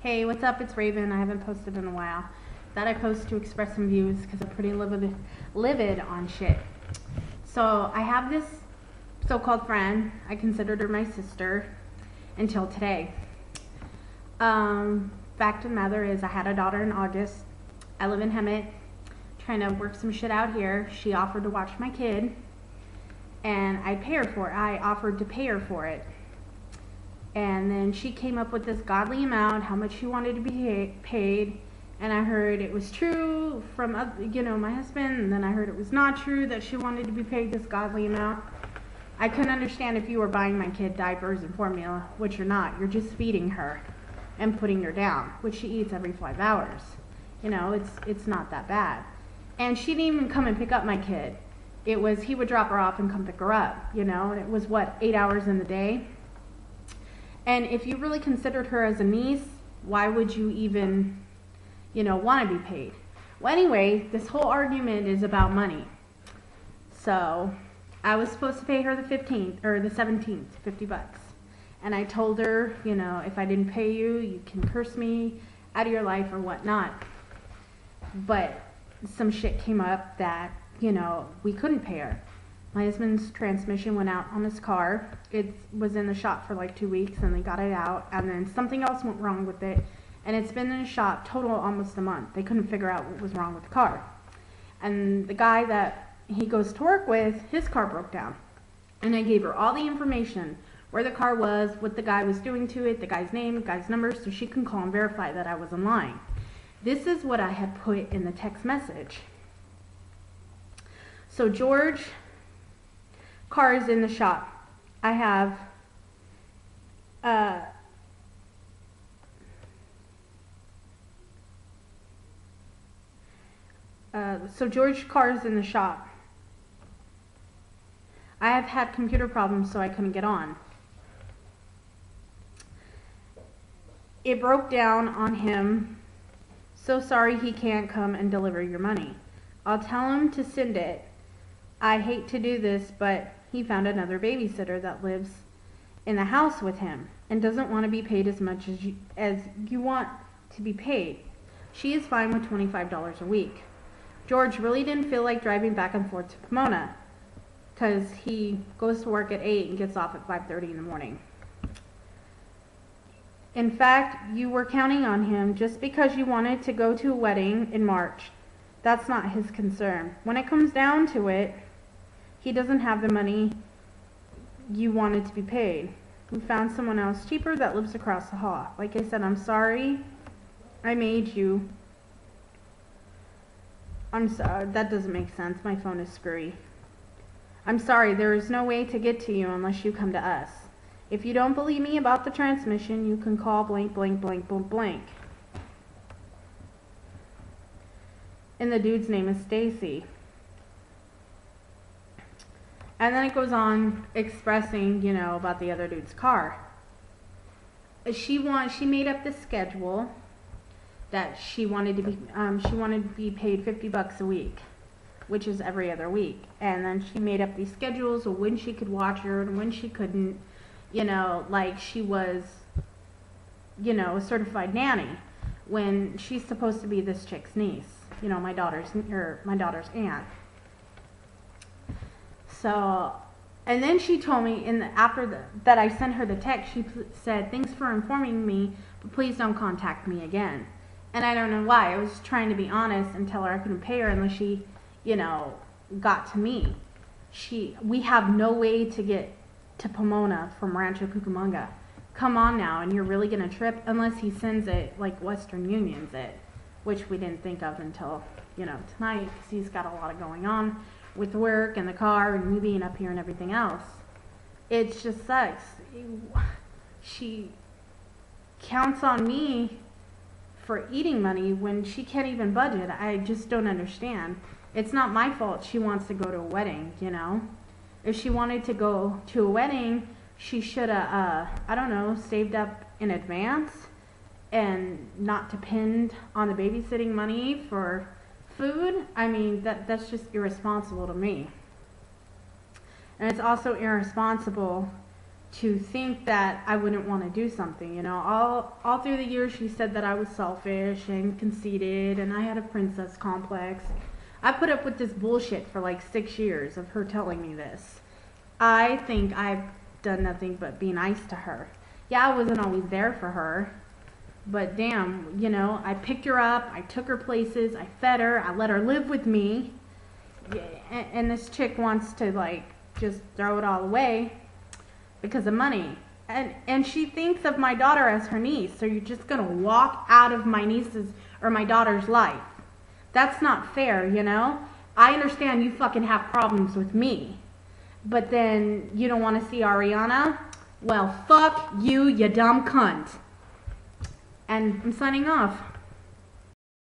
Hey, what's up? It's Raven. I haven't posted in a while. Thought I'd post to express some views because I'm pretty livid on shit. So I have this so-called friend. I considered her my sister until today. Fact of the matter is I had a daughter in August. I live in Hemet, trying to work some shit out here. She offered to watch my kid, and I'd pay her for it. I offered to pay her for it. And then she came up with this godly amount, how much she wanted to be paid. And I heard it was true from, my husband. And then I heard it was not true, that she wanted to be paid this godly amount. I couldn't understand if you were buying my kid diapers and formula, which you're not. You're just feeding her and putting her down, which she eats every 5 hours. It's not that bad. And she didn't even come and pick up my kid. It was, he would drop her off and come pick her up, and it was 8 hours in the day. And if you really considered her as a niece, why would you even, want to be paid? Well, anyway, this whole argument is about money. So I was supposed to pay her the 15th or the 17th, $50. And I told her, if I didn't pay you, you can curse me out of your life or whatnot. But some shit came up that, we couldn't pay her. My husband's transmission went out on his car. It was in the shop for 2 weeks, and they got it out, and then something else went wrong with it, and it's been in the shop total almost a month. They couldn't figure out what was wrong with the car. And the guy that he goes to work with, his car broke down. And I gave her all the information, where the car was, what the guy was doing to it, the guy's name, the guy's number, so she can call and verify that I wasn't lying. This is what I had put in the text message. So George... car is in the shop. I have so George car is in the shop. I have had computer problems, so I couldn't get on. It broke down on him. So sorry he can't come and deliver your money. I'll tell him to send it. I hate to do this, but he found another babysitter that lives in the house with him and doesn't want to be paid as much as you want to be paid. She is fine with $25 a week. George really didn't feel like driving back and forth to Pomona because he goes to work at 8 and gets off at 5:30 in the morning. In fact, you were counting on him just because you wanted to go to a wedding in March. That's not his concern. When it comes down to it, he doesn't have the money you wanted to be paid. We found someone else cheaper that lives across the hall. Like I said, I'm sorry I made you. I'm sorry, that doesn't make sense. My phone is screwy. I'm sorry, there is no way to get to you unless you come to us. If you don't believe me about the transmission, you can call blank, blank, blank, blank, blank. And the dude's name is Stacy. And then it goes on expressing, about the other dude's car. She made up this schedule that she wanted to be paid $50 a week, which is every other week. And then she made up these schedules of when she could watch her and when she couldn't, like she was, a certified nanny when she's supposed to be this chick's niece, my daughter's aunt. So, and then she told me that I sent her the text, she said, "Thanks for informing me, but please don't contact me again." And I don't know why. I was trying to be honest and tell her I couldn't pay her unless she, got to me. We have no way to get to Pomona from Rancho Cucamonga. Come on now, and you're really going to trip unless he sends it like Western Union's it, which we didn't think of until, tonight, because he's got a lot going on with work and the car and me being up here and everything else. It just sucks. She counts on me for eating money when she can't even budget. I just don't understand. It's not my fault she wants to go to a wedding, If she wanted to go to a wedding, she should have, saved up in advance and not depend on the babysitting money for food. I mean, that's just irresponsible to me. And it's also irresponsible to think that I wouldn't want to do something, you know. All through the years she said that I was selfish and conceited and I had a princess complex. I put up with this bullshit for like 6 years of her telling me this. I think I've done nothing but be nice to her. Yeah, I wasn't always there for her, but damn, you know, I picked her up, I took her places, I fed her, I let her live with me, and this chick wants to like just throw it all away because of money. And she thinks of my daughter as her niece, so you're just gonna walk out of my niece's or my daughter's life. That's not fair, you know? I understand you fucking have problems with me, but then you don't want to see Ariana? Well, fuck you, you dumb cunt. And I'm signing off.